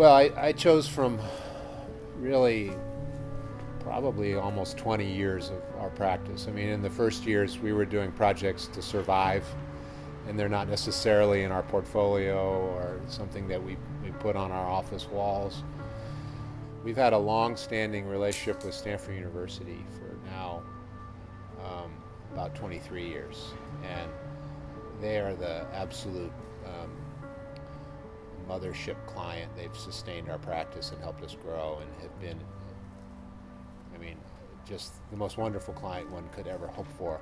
Well, I chose from really probably almost 20 years of our practice. I mean, in the first years, we were doing projects to survive, and they're not necessarily in our portfolio or something that we put on our office walls. We've had a long-standing relationship with Stanford University for now about 23 years, and they are the absolute mothership client. They've sustained our practice and helped us grow and have been, I mean, just the most wonderful client one could ever hope for.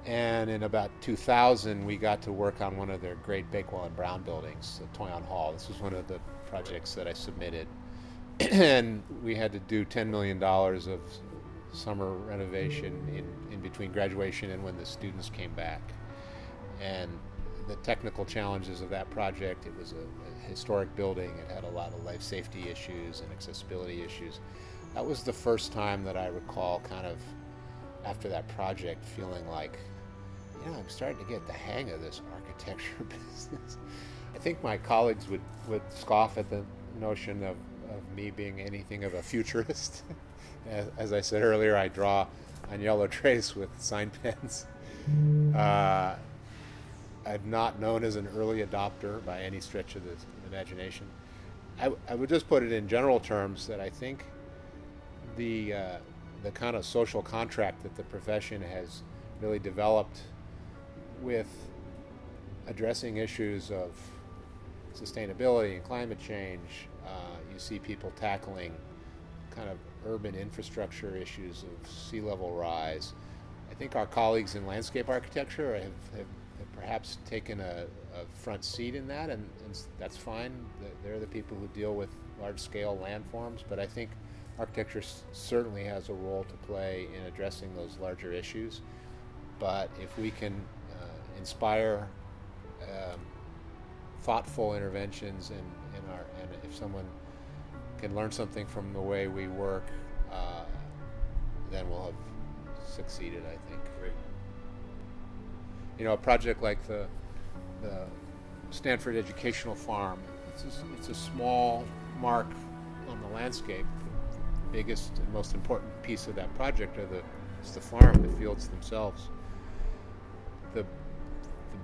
And in about 2000, we got to work on one of their great Bakewell and Brown buildings, the Toyon Hall. This was one of the projects that I submitted. And we had to do $10 million of summer renovation in between graduation and when the students came back. And the technical challenges of that project, it was a historic building. It had a lot of life safety issues and accessibility issues. That was the first time that I recall kind of after that project feeling like, I'm starting to get the hang of this architecture business. I think my colleagues would scoff at the notion of me being anything of a futurist. As I said earlier, I draw on yellow trays with sign pens. I'm not known as an early adopter by any stretch of the imagination. I would just put it in general terms that I think the kind of social contract that the profession has really developed with addressing issues of sustainability and climate change. You see people tackling kind of urban infrastructure issues of sea level rise. I think our colleagues in landscape architecture have perhaps taken a front seat in that, and that's fine. They're the people who deal with large-scale landforms, but I think architecture certainly has a role to play in addressing those larger issues. But if we can inspire thoughtful interventions and if someone can learn something from the way we work, then we'll have succeeded, I think. Great. A project like the Stanford Educational Farm, it's a small mark on the landscape. The biggest and most important piece of that project is the farm, the fields themselves. The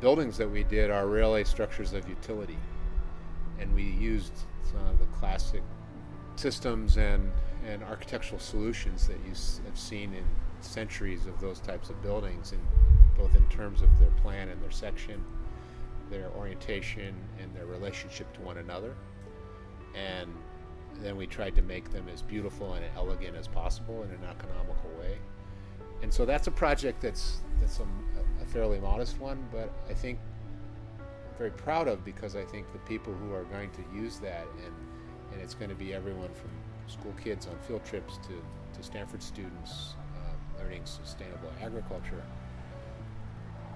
buildings that we did are really structures of utility, and we used some of the classic systems and architectural solutions that you have seen in centuries of those types of buildings, both in terms of their plan and their section, their orientation, and their relationship to one another. And then we tried to make them as beautiful and elegant as possible in an economical way. And so that's a project that's a fairly modest one, but I think I'm very proud of, because I think the people who are going to use that, and it's going to be everyone from school kids on field trips to Stanford students learning sustainable agriculture.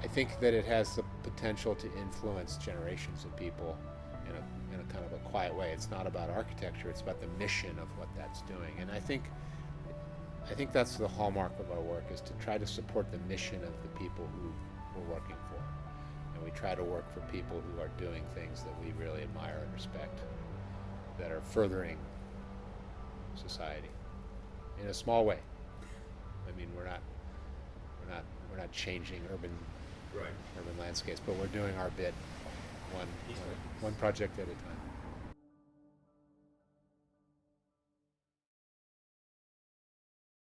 I think that it has the potential to influence generations of people in a kind of a quiet way. It's not about architecture, it's about the mission of what that's doing. And I think that's the hallmark of our work, is to try to support the mission of the people who we're working for. And we try to work for people who are doing things that we really admire and respect, that are furthering society in a small way. I mean, we're not changing urban landscapes, but we're doing our bit, one project at a time.